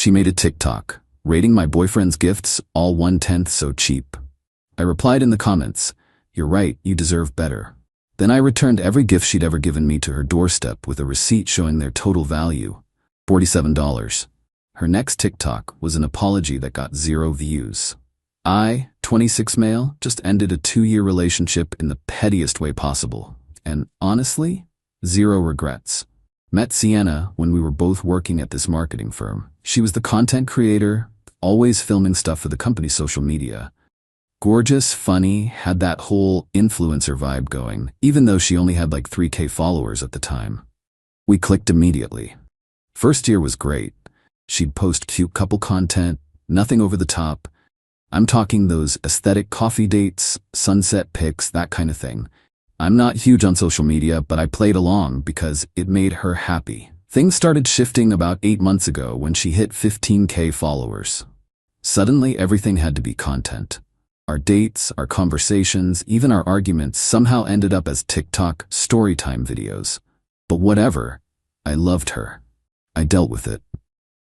She made a TikTok, rating my boyfriend's gifts all 1/10 so cheap. I replied in the comments, "You're right, you deserve better." Then I returned every gift she'd ever given me to her doorstep with a receipt showing their total value, $47. Her next TikTok was an apology that got 0 views. I, 26 male, just ended a 2-year relationship in the pettiest way possible. And honestly, 0 regrets. Met Sienna when we were both working at this marketing firm. She was the content creator, always filming stuff for the company's social media. Gorgeous, funny, had that whole influencer vibe going, even though she only had like 3K followers at the time. We clicked immediately. First year was great. She'd post cute couple content, nothing over the top. I'm talking those aesthetic coffee dates, sunset pics, that kind of thing. I'm not huge on social media, but I played along because it made her happy. Things started shifting about 8 months ago when she hit 15K followers. Suddenly, everything had to be content. Our dates, our conversations, even our arguments somehow ended up as TikTok storytime videos. But whatever, I loved her. I dealt with it.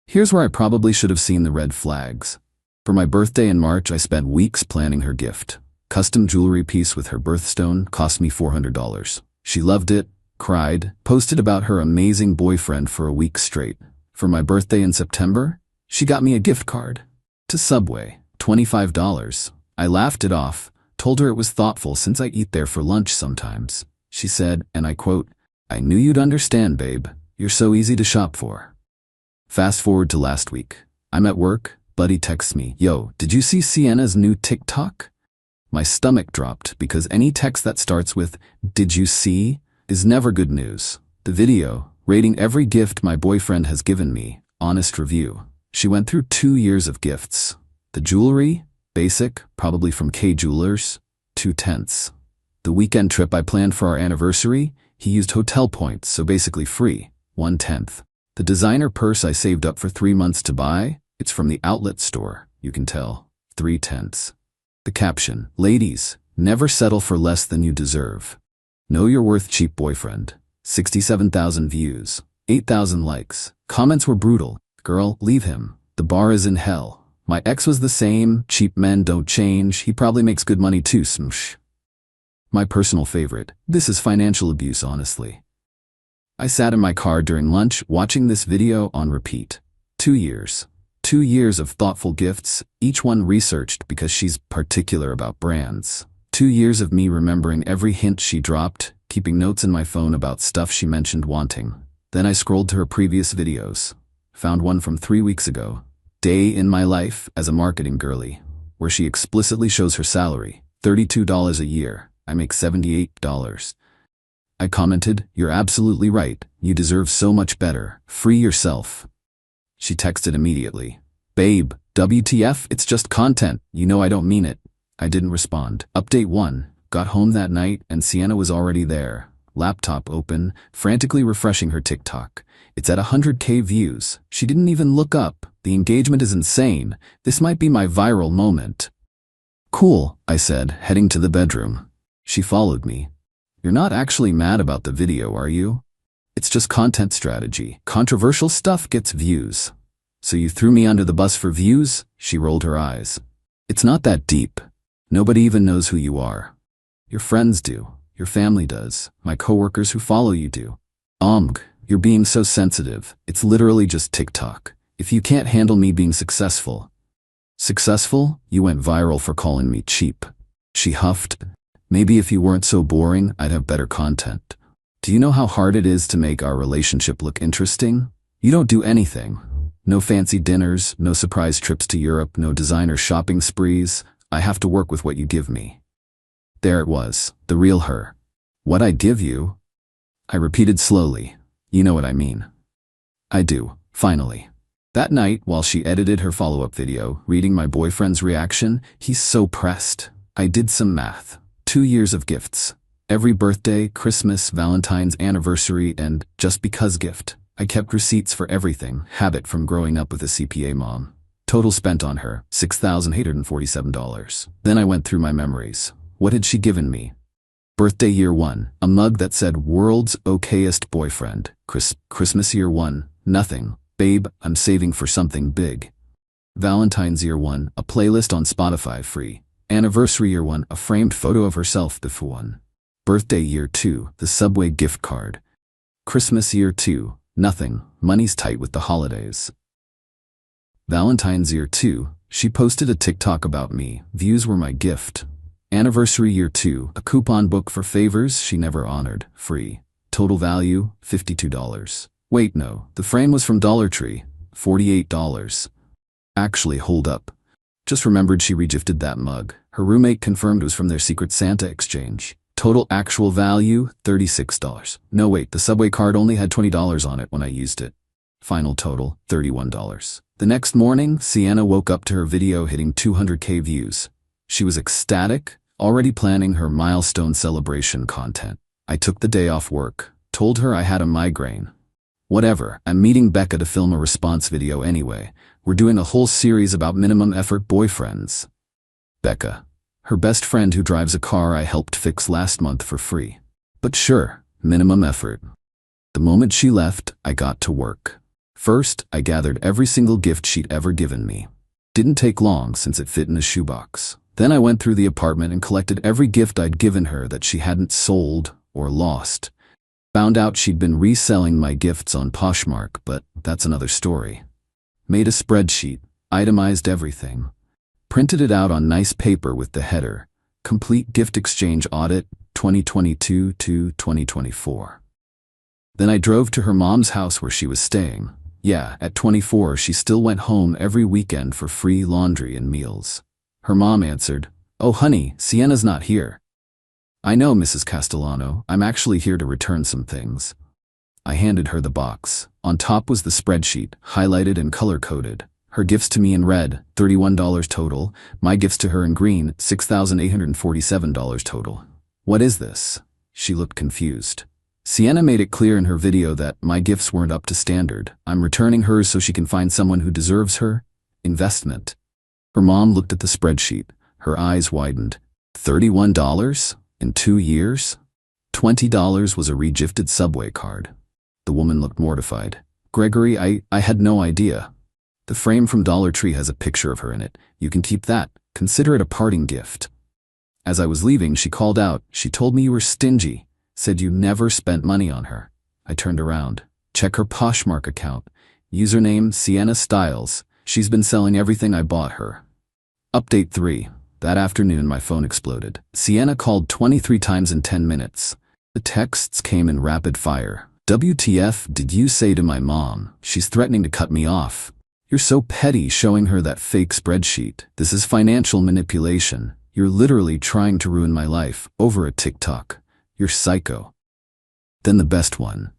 Here's where I probably should have seen the red flags. For my birthday in March, I spent weeks planning her gift. Custom jewelry piece with her birthstone cost me $400. She loved it, cried, posted about her amazing boyfriend for a week straight. For my birthday in September, she got me a gift card to Subway, $25. I laughed it off, told her it was thoughtful since I eat there for lunch sometimes. She said, and I quote, "I knew you'd understand, babe. You're so easy to shop for." Fast forward to last week. I'm at work, buddy texts me, "Yo, did you see Sienna's new TikTok?" My stomach dropped because any text that starts with, "Did you see?" is never good news. The video, rating every gift my boyfriend has given me, honest review. She went through 2 years of gifts. The jewelry, basic, probably from K Jewelers, 2/10. The weekend trip I planned for our anniversary, he used hotel points, so basically free, 1/10. The designer purse I saved up for 3 months to buy, it's from the outlet store, you can tell, 3/10. The caption, "Ladies, never settle for less than you deserve. Know your worth, cheap boyfriend." 67,000 views, 8,000 likes. Comments were brutal. "Girl, leave him. The bar is in hell. My ex was the same. Cheap men don't change. He probably makes good money too, smsh." My personal favorite. This is financial abuse, honestly. I sat in my car during lunch watching this video on repeat. 2 years. 2 years of thoughtful gifts, each one researched because she's particular about brands. 2 years of me remembering every hint she dropped, keeping notes in my phone about stuff she mentioned wanting. Then I scrolled to her previous videos. Found one from 3 weeks ago. Day in my life as a marketing girly, where she explicitly shows her salary, $32 a year. I make $78. I commented, "You're absolutely right. You deserve so much better. Free yourself." She texted immediately, "Babe, WTF, it's just content. You know I don't mean it." I didn't respond. Update 1. Got home that night and Sienna was already there. Laptop open, frantically refreshing her TikTok. It's at 100K views. She didn't even look up. The engagement is insane. This might be my viral moment. "Cool," I said, heading to the bedroom. She followed me. "You're not actually mad about the video, are you? It's just content strategy. Controversial stuff gets views." "So you threw me under the bus for views?" She rolled her eyes. "It's not that deep. Nobody even knows who you are. Your friends do. Your family does. My coworkers who follow you do. You're being so sensitive. It's literally just TikTok. If you can't handle me being successful." "Successful? You went viral for calling me cheap." She huffed. "Maybe if you weren't so boring, I'd have better content. Do you know how hard it is to make our relationship look interesting? You don't do anything. No fancy dinners, no surprise trips to Europe, no designer shopping sprees. I have to work with what you give me." There it was, the real her. "What I give you?" I repeated slowly. "You know what I mean." "I do, finally." That night, while she edited her follow-up video, reading my boyfriend's reaction, he's so pressed. I did some math. 2 years of gifts. Every birthday, Christmas, Valentine's, anniversary, and just because gift. I kept receipts for everything, habit from growing up with a CPA mom. Total spent on her, $6,847. Then I went through my memories. What had she given me? Birthday year 1, a mug that said "World's okayest boyfriend." Christmas year 1, nothing. Babe, I'm saving for something big. Valentine's year 1, a playlist on Spotify free. Anniversary year 1, a framed photo of herself before 1. Birthday year 2, the Subway gift card. Christmas year 2, nothing, money's tight with the holidays. Valentine's year 2, she posted a TikTok about me, views were my gift. Anniversary year 2, a coupon book for favors she never honored, free. Total value, $52. Wait, no, the frame was from Dollar Tree, $48. Actually, hold up. Just remembered she regifted that mug. Her roommate confirmed it was from their Secret Santa exchange. Total actual value, $36. No wait, the Subway card only had $20 on it when I used it. Final total, $31. The next morning, Sienna woke up to her video hitting 200K views. She was ecstatic, already planning her milestone celebration content. I took the day off work, told her I had a migraine. Whatever, I'm meeting Becca to film a response video anyway. We're doing a whole series about minimum effort boyfriends. Becca, her best friend who drives a car I helped fix last month for free. But sure, minimum effort. The moment she left, I got to work. First, I gathered every single gift she'd ever given me. Didn't take long since it fit in a shoebox. Then I went through the apartment and collected every gift I'd given her that she hadn't sold or lost. Found out she'd been reselling my gifts on Poshmark, but that's another story. Made a spreadsheet, itemized everything. Printed it out on nice paper with the header, Complete Gift Exchange Audit 2022 to 2024. Then I drove to her mom's house where she was staying. Yeah, at 24 she still went home every weekend for free laundry and meals. Her mom answered, "Oh honey, Sienna's not here." "I know, Mrs. Castellano, I'm actually here to return some things." I handed her the box. On top was the spreadsheet, highlighted and color-coded. Her gifts to me in red, $31 total. My gifts to her in green, $6,847 total. "What is this?" She looked confused. Sienna made it clear in her video that my gifts weren't up to standard. I'm returning hers so she can find someone who deserves her investment. Her mom looked at the spreadsheet. Her eyes widened. $31? In 2 years? $20 was a regifted Subway card. The woman looked mortified. "Gregory, I had no idea. The frame from Dollar Tree has a picture of her in it. You can keep that. Consider it a parting gift." As I was leaving, she called out. "She told me you were stingy. Said you never spent money on her." I turned around. Check her Poshmark account. Username Sienna Styles. She's been selling everything I bought her. Update 3. That afternoon my phone exploded. Sienna called 23 times in 10 minutes. The texts came in rapid fire. "WTF did you say to my mom? She's threatening to cut me off. You're so petty showing her that fake spreadsheet. This is financial manipulation. You're literally trying to ruin my life over a TikTok. You're psycho." Then the best one.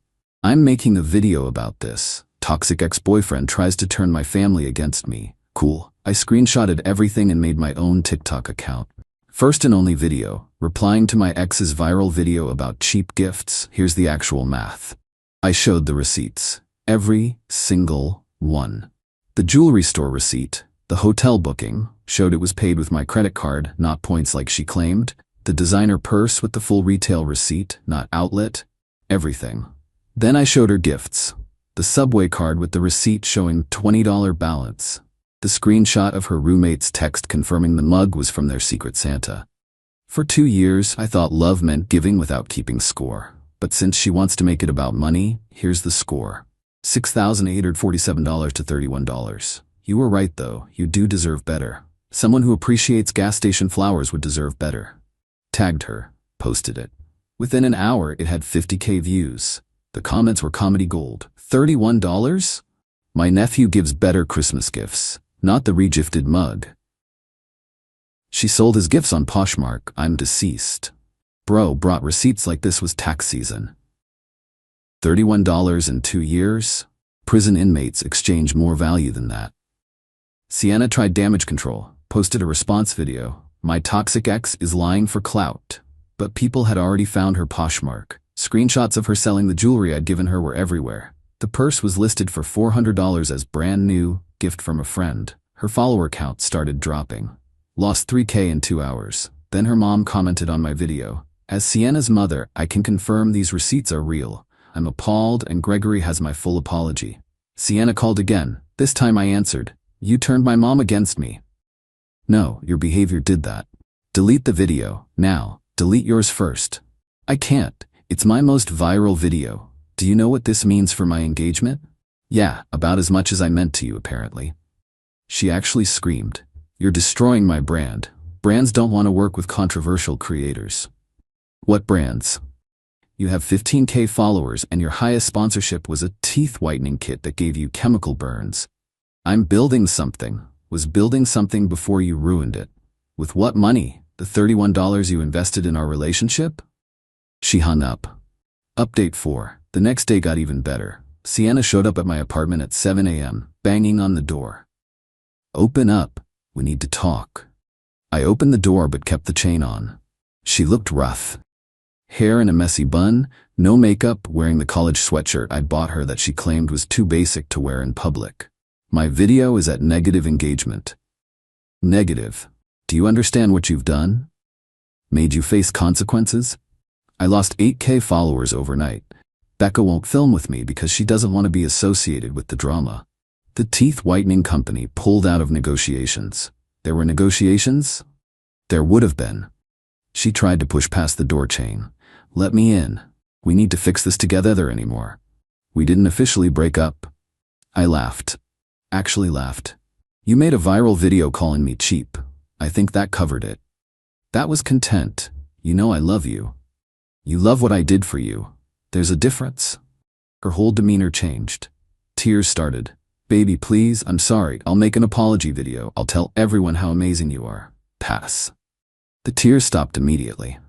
"I'm making a video about this. Toxic ex-boyfriend tries to turn my family against me." Cool. I screenshotted everything and made my own TikTok account. First and only video, replying to my ex's viral video about cheap gifts. Here's the actual math. I showed the receipts. Every single one. The jewelry store receipt, the hotel booking, showed it was paid with my credit card, not points like she claimed. The designer purse with the full retail receipt, not outlet. Everything. Then I showed her gifts. The Subway card with the receipt showing $20 balance. The screenshot of her roommate's text confirming the mug was from their Secret Santa. For 2 years, I thought love meant giving without keeping score. But since she wants to make it about money, here's the score. $6,847 to $31. You were right though, you do deserve better. Someone who appreciates gas station flowers would deserve better. Tagged her, posted it. Within an hour, it had 50K views. The comments were comedy gold. $31? My nephew gives better Christmas gifts, not the regifted mug. She sold his gifts on Poshmark. I'm deceased. Bro brought receipts like this was tax season. $31 in 2 years? Prison inmates exchange more value than that. Sienna tried damage control, posted a response video. My toxic ex is lying for clout. But people had already found her Poshmark. Screenshots of her selling the jewelry I'd given her were everywhere. The purse was listed for $400 as brand new, gift from a friend. Her follower count started dropping. Lost 3K in 2 hours. Then her mom commented on my video. As Sienna's mother, I can confirm these receipts are real. I'm appalled and Gregory has my full apology. Sienna called again. This time I answered. You turned my mom against me. No, your behavior did that. Delete the video, now. Delete yours first. I can't. It's my most viral video. Do you know what this means for my engagement? Yeah, about as much as I meant to you, apparently. She actually screamed. You're destroying my brand. Brands don't want to work with controversial creators. What brands? You have 15K followers and your highest sponsorship was a teeth whitening kit that gave you chemical burns. I'm building something. Was building something before you ruined it. With what money? The $31 you invested in our relationship? She hung up. Update 4. The next day got even better. Sienna showed up at my apartment at 7 a.m., banging on the door. Open up. We need to talk. I opened the door but kept the chain on. She looked rough. Hair in a messy bun, no makeup, wearing the college sweatshirt I bought her that she claimed was too basic to wear in public. My video is at negative engagement. Negative. Do you understand what you've done? Made you face consequences? I lost 8K followers overnight. Becca won't film with me because she doesn't want to be associated with the drama. The teeth whitening company pulled out of negotiations. There were negotiations? There would have been. She tried to push past the door chain. Let me in. We need to fix this together anymore. We didn't officially break up. I laughed. Actually laughed. You made a viral video calling me cheap. I think that covered it. That was content. You know I love you. You love what I did for you. There's a difference. Her whole demeanor changed. Tears started. Baby, please, I'm sorry. I'll make an apology video. I'll tell everyone how amazing you are. Pass. The tears stopped immediately.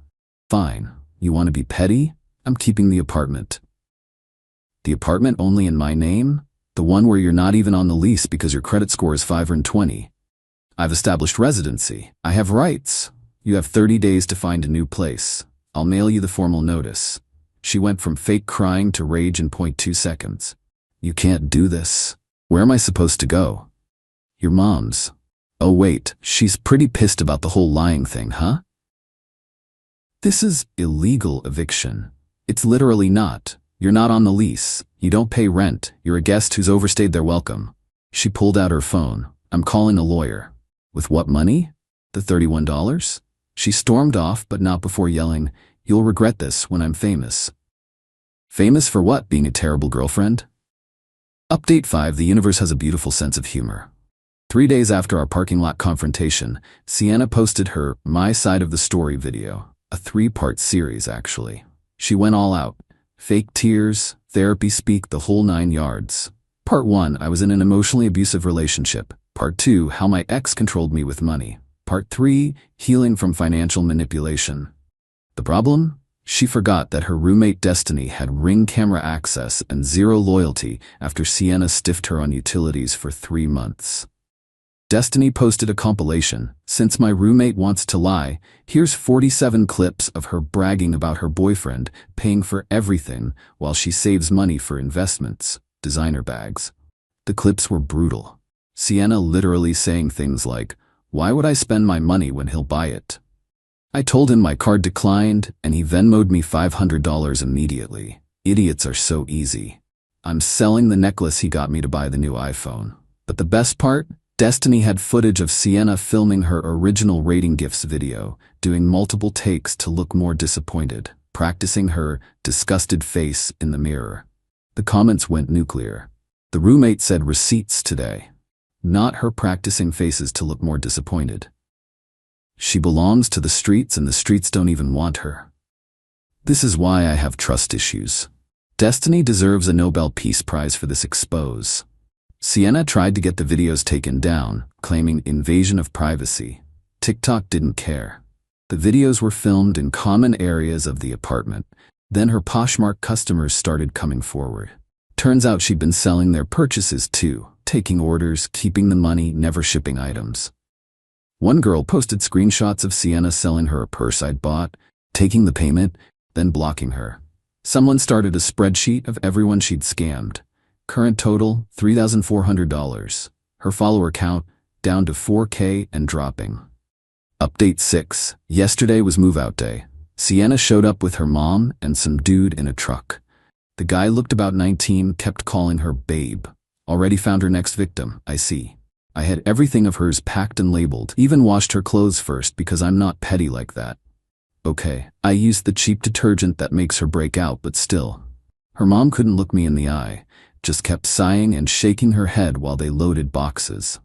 Fine. You want to be petty? I'm keeping the apartment. The apartment only in my name? The one where you're not even on the lease because your credit score is 520. I've established residency. I have rights. You have 30 days to find a new place. I'll mail you the formal notice. She went from fake crying to rage in 0.2 seconds. You can't do this. Where am I supposed to go? Your mom's. Oh wait, she's pretty pissed about the whole lying thing, huh? This is illegal eviction. It's literally not. You're not on the lease. You don't pay rent. You're a guest who's overstayed their welcome. She pulled out her phone. I'm calling a lawyer. With what money? The $31? She stormed off, but not before yelling, you'll regret this when I'm famous. Famous for what? Being a terrible girlfriend? Update 5. The universe has a beautiful sense of humor. 3 days after our parking lot confrontation, Sienna posted her My Side of the Story video. A 3-part series, actually. She went all out. Fake tears, therapy speak, the whole 9 yards. Part 1, I was in an emotionally abusive relationship. Part 2, how my ex controlled me with money. Part 3, healing from financial manipulation. The problem? She forgot that her roommate Destiny had Ring camera access and zero loyalty after Sienna stiffed her on utilities for 3 months. Destiny posted a compilation, Since My Roommate Wants to Lie, here's 47 clips of her bragging about her boyfriend paying for everything while she saves money for investments, designer bags. The clips were brutal. Sienna literally saying things like, why would I spend my money when he'll buy it? I told him my card declined and he Venmo'd me $500 immediately. Idiots are so easy. I'm selling the necklace he got me to buy the new iPhone. But the best part? Destiny had footage of Sienna filming her original rating gifts video, doing multiple takes to look more disappointed, practicing her disgusted face in the mirror. The comments went nuclear. The roommate said receipts today. Not her practicing faces to look more disappointed. She belongs to the streets and the streets don't even want her. This is why I have trust issues. Destiny deserves a Nobel Peace Prize for this expose. Sienna tried to get the videos taken down, claiming invasion of privacy. TikTok didn't care. The videos were filmed in common areas of the apartment. Then her Poshmark customers started coming forward. Turns out she'd been selling their purchases too, taking orders, keeping the money, never shipping items. One girl posted screenshots of Sienna selling her a purse I'd bought, taking the payment, then blocking her. Someone started a spreadsheet of everyone she'd scammed. Current total, $3,400. Her follower count, down to 4K and dropping. Update 6. Yesterday was move-out day. Sienna showed up with her mom and some dude in a truck. The guy looked about 19, kept calling her babe. Already found her next victim, I see. I had everything of hers packed and labeled, even washed her clothes first because I'm not petty like that. Okay, I used the cheap detergent that makes her break out, but still. Her mom couldn't look me in the eye, just kept sighing and shaking her head while they loaded boxes.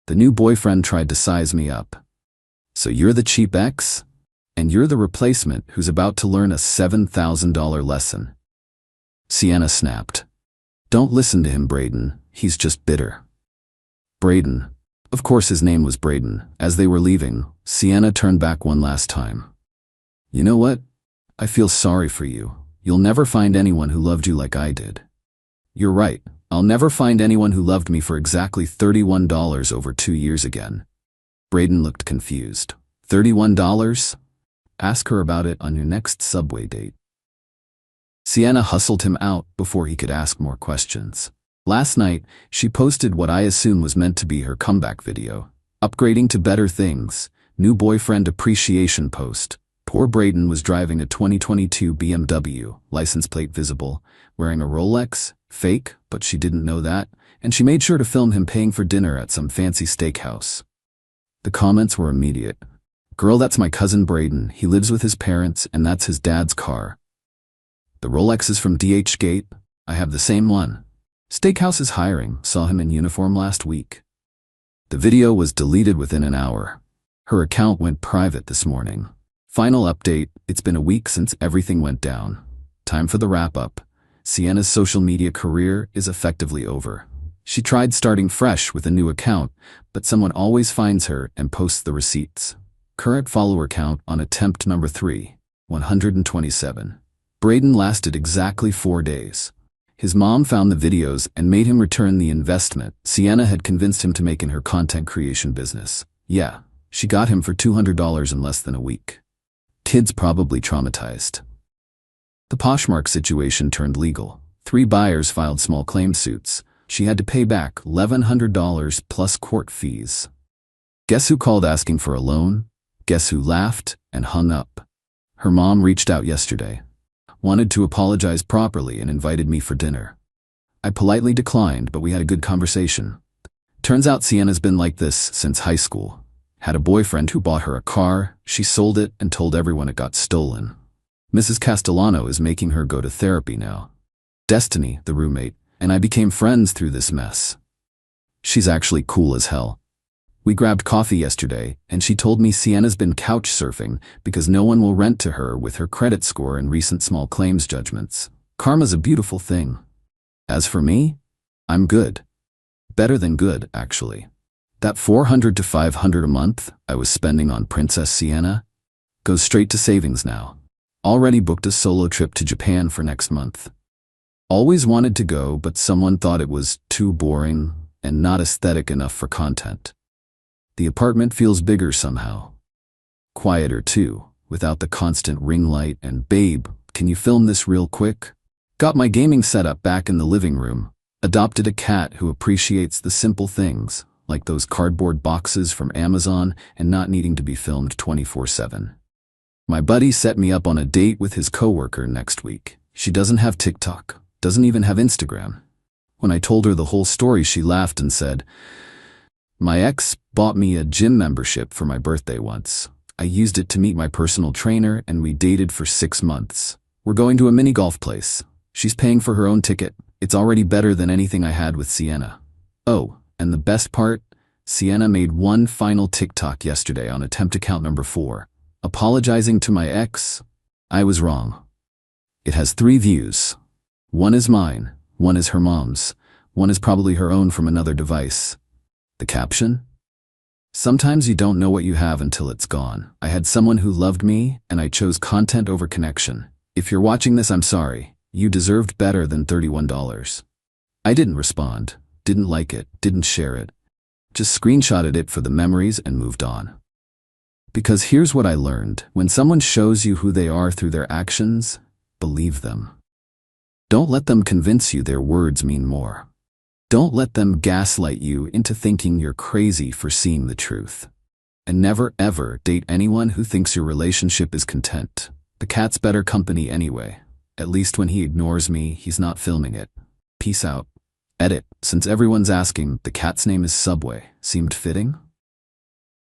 The new boyfriend tried to size me up. So you're the cheap ex? And you're the replacement who's about to learn a $7,000 lesson. Sienna snapped. Don't listen to him, Braden. He's just bitter. Braden. Of course his name was Braden. As they were leaving, Sienna turned back one last time. You know what? I feel sorry for you. You'll never find anyone who loved you like I did. You're right. I'll never find anyone who loved me for exactly $31 over 2 years again. Braden looked confused. $31? Ask her about it on your next subway date. Sienna hustled him out before he could ask more questions. Last night, she posted what I assume was meant to be her comeback video. Upgrading to better things. New boyfriend appreciation post. Poor Braden was driving a 2022 BMW, license plate visible, wearing a Rolex, fake, but she didn't know that, and she made sure to film him paying for dinner at some fancy steakhouse. The comments were immediate. Girl, that's my cousin Braden. He lives with his parents, and that's his dad's car. The Rolex is from DH-Gate. I have the same one. Steakhouse is hiring. Saw him in uniform last week. The video was deleted within an hour. Her account went private this morning. Final update, it's been a week since everything went down. Time for the wrap-up. Sienna's social media career is effectively over. She tried starting fresh with a new account, but someone always finds her and posts the receipts. Current follower count on attempt number 3, 127. Braden lasted exactly 4 days. His mom found the videos and made him return the investment Sienna had convinced him to make in her content creation business. Yeah, she got him for $200 in less than a week. Kids probably traumatized. The Poshmark situation turned legal. 3 buyers filed small claim suits. She had to pay back $1,100 plus court fees. Guess who called asking for a loan? Guess who laughed and hung up? Her mom reached out yesterday. Wanted to apologize properly and invited me for dinner. I politely declined, but we had a good conversation. Turns out Sienna's been like this since high school. Had a boyfriend who bought her a car, she sold it and told everyone it got stolen. Mrs. Castellano is making her go to therapy now. Destiny, the roommate, and I became friends through this mess. She's actually cool as hell. We grabbed coffee yesterday, and she told me Sienna's been couch surfing because no one will rent to her with her credit score and recent small claims judgments. Karma's a beautiful thing. As for me, I'm good. Better than good, actually. That $400 to $500 a month I was spending on Princess Sienna goes straight to savings now. Already booked a solo trip to Japan for next month. Always wanted to go, but someone thought it was too boring and not aesthetic enough for content. The apartment feels bigger somehow. Quieter too, without the constant ring light and "Babe, can you film this real quick?" Got my gaming setup back in the living room. Adopted a cat who appreciates the simple things, like those cardboard boxes from Amazon and not needing to be filmed 24/7. My buddy set me up on a date with his coworker next week. She doesn't have TikTok, doesn't even have Instagram. When I told her the whole story, she laughed and said, "My ex bought me a gym membership for my birthday once. I used it to meet my personal trainer and we dated for 6 months. We're going to a mini golf place. She's paying for her own ticket. It's already better than anything I had with Sienna. Oh, and the best part, Sienna made one final TikTok yesterday on attempt account number 4, apologizing to my ex. I was wrong. It has 3 views. One is mine, one is her mom's, one is probably her own from another device. The caption? Sometimes you don't know what you have until it's gone. I had someone who loved me, and I chose content over connection. If you're watching this, I'm sorry. You deserved better than $31. I didn't respond, didn't like it, didn't share it. Just screenshotted it for the memories and moved on. Because here's what I learned. When someone shows you who they are through their actions, believe them. Don't let them convince you their words mean more. Don't let them gaslight you into thinking you're crazy for seeing the truth. And never ever date anyone who thinks your relationship is content. The cat's better company anyway. At least when he ignores me, he's not filming it. Peace out. Edit. Since everyone's asking, the cat's name is Subway. Seemed fitting?